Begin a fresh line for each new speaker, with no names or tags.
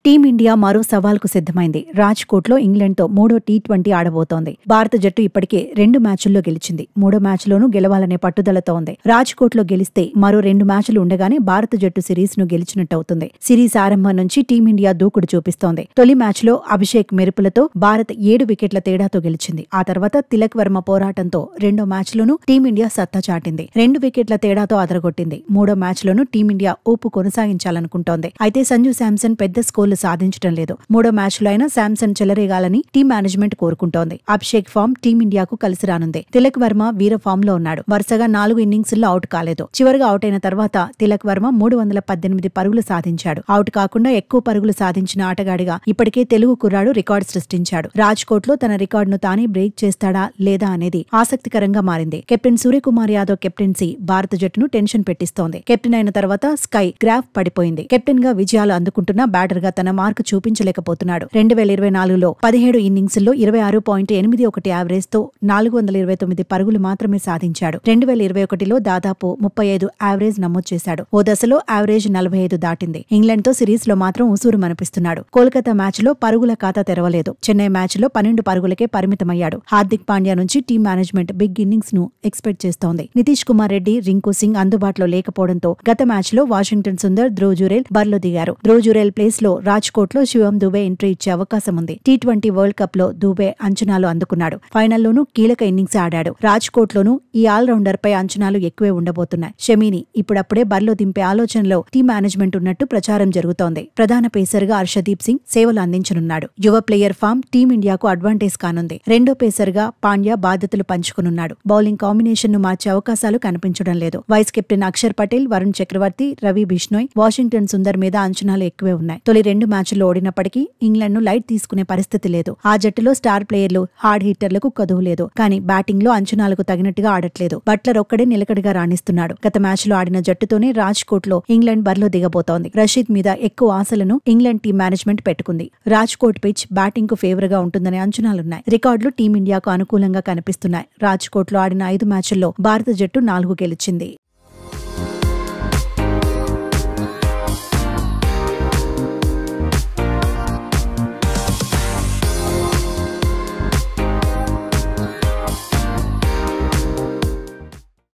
Team India మరో సవాల్కు సిద్ధమైంది. రాజ్కోట్లో ఇంగ్లాండ్తో మూడో టీ20 ఆడబోతోంది. భారత జట్టు ఇప్పటికే 2 మ్యాచుల్లో గెలిచింది. మూడో మ్యాచ్లోనూ గెలవాలనే పట్టుదలతో ఉంది. రాజ్కోట్లో గెలిస్తే మరో 2 మ్యాచ్లు ఉండగానే భారత జట్టు సిరీస్ను గెలిచినట్టవుతుంది. సిరీస్ ఆరంభం నుంచి టీమిండియా దూకుడు చూపిస్తోంది. తొలి మ్యాచ్లో అభిషేక్ మెరుపులతో భారత్ 7 వికెట్ల తేడాతో గెలిచింది. ఆ తర్వాత తిలక్ వర్మ పోరాటంతో రెండో మ్యాచ్లోనూ టీమిండియా సత్తా చాటింది. 2 వికెట్ల తేడాతో అదరగొట్టింది. మూడో మ్యాచ్లోనూ టీమిండియా ఊపు కొనసాగించాలనుకుంటోంది. అయితే సంజు శాంసన్ పెద్ద స్కోర్లు సాధించడం లేదు. మూడో మ్యాచ్లో అయినా శాంసన్ చెలరేగాలని టీం మేనేజ్మెంట్ కోరుకుంటోంది. అభిషేక్ ఫామ్ టీమిండియాకు కలిసి రానుంది. తిలక్ వర్మ వీర ఫామ్ లో ఉన్నాడు. వరుసగా 4 ఇన్నింగ్స్ల్లో అవుట్ కాలేదు. చివరిగా అవుట్ అయిన తర్వాత తిలక్ వర్మ 318 పరుగులు సాధించాడు. అవుట్ కాకుండా ఎక్కువ పరుగులు సాధించిన ఆటగాడిగా ఇప్పటికే తెలుగు కుర్రాడు రికార్డు సృష్టించాడు. రాజ్కోట్లో తన రికార్డును తానే బ్రేక్ చేస్తాడా లేదా అనేది ఆసక్తికరంగా మారింది. కెప్టెన్ సూర్యకుమార్ యాదవ్ కెప్టెన్సీ భారత జట్టును టెన్షన్ పెట్టిస్తోంది. కెప్టెన్ అయిన తర్వాత స్కై గ్రాఫ్ పడిపోయింది. కెప్టెన్ గా విజయాలు అందుకుంటున్న బ్యాటర్ గా తన మార్కు చూపించలేకపోతున్నాడు. 2024లో 17 ఇన్నింగ్స్ల్లో 26.81 యావరేజ్ తో 429 పరుగులు మాత్రమే సాధించాడు. 2021లో దాదాపు 35 యావరేజ్ నమోదు చేశాడు. ఓ దశలో యావరేజ్ 45 దాటింది. ఇంగ్లాండ్ తో సిరీస్ లో మాత్రం ఉసూరు మనిపిస్తున్నాడు. కోల్కతా మ్యాచ్ లో పరుగుల ఖాతా తెరవలేదు. చెన్నై మ్యాచ్ లో 12 పరుగులకే పరిమితమయ్యాడు. హార్దిక్ పాండ్యా నుంచి టీం మేనేజ్మెంట్ బిగ్ ఇన్నింగ్స్ ను ఎక్స్పెక్ట్ చేస్తోంది. నితీష్ కుమార్ రెడ్డి, రింకు సింగ్ అందుబాటులో లేకపోవడంతో గత మ్యాచ్ లో వాషింగ్టన్ సుందర్, ధ్రువ్ జురేల్ బరిలో దిగారు. ధ్రువ్ జురేల్ ప్లేస్ లో రాజ్కోట్లో శివం దుబే ఎంట్రీ ఇచ్చే అవకాశం ఉంది. టీ20 వరల్డ్ కప్ లో దుబే అంచనాలు అందుకున్నాడు. ఫైనల్లోనూ కీలక ఇన్నింగ్స్ ఆడాడు. రాజ్కోట్లోనూ ఈ ఆల్రౌండర్ పై అంచనాలు ఎక్కువే ఉండబోతున్నాయి. షమీని ఇప్పుడప్పుడే బరిలో దింపే ఆలోచనలో టీం మేనేజ్మెంట్ ఉన్నట్టు ప్రచారం జరుగుతోంది. ప్రధాన పేసర్గా హర్షదీప్ సింగ్ సేవలు అందించనున్నాడు. యువ ప్లేయర్ ఫామ్ టీమిండియాకు అడ్వాంటేజ్ కానుంది. రెండో పేసర్గా పాండ్యా బాధ్యతలు పంచుకునున్నాడు. బౌలింగ్ కాంబినేషన్ ను మార్చే అవకాశాలు కనిపించడం లేదు. వైస్ కెప్టెన్ అక్షర్ పటేల్, వరుణ్ చక్రవర్తి, రవి బిష్నోయ్, వాషింగ్టన్ సుందర్ మీద అంచనాలు ఎక్కువే ఉన్నాయి. తొలి 2 మ్యాచ్ల్లో ఓడినప్పటికీ ఇంగ్లాండ్ ను లైట్ తీసుకునే పరిస్థితి లేదు. ఆ జట్టులో స్టార్ ప్లేయర్లు, హార్డ్ హిట్టర్లకు కదువు లేదు. కానీ బ్యాటింగ్ లో అంచనాలకు తగినట్టుగా ఆడట్లేదు. బట్లర్ ఒక్కడే నిలకడగా రాణిస్తున్నాడు. గత మ్యాచ్ లో ఆడిన జట్టుతోనే రాజ్కోట్ లో ఇంగ్లాండ్ బరిలో దిగబోతోంది. రషీద్ మీద ఎక్కువ ఆశలను ఇంగ్లాండ్ టీం మేనేజ్మెంట్ పెట్టుకుంది. రాజ్కోట్ పిచ్ బ్యాటింగ్ కు ఫేవర్ గా ఉంటుందనే అంచనాలున్నాయి. రికార్డులు టీమిండియాకు అనుకూలంగా కనిపిస్తున్నాయి. రాజ్కోట్ లో ఆడిన 5 మ్యాచ్ల్లో భారత జట్టు 4 గెలిచింది.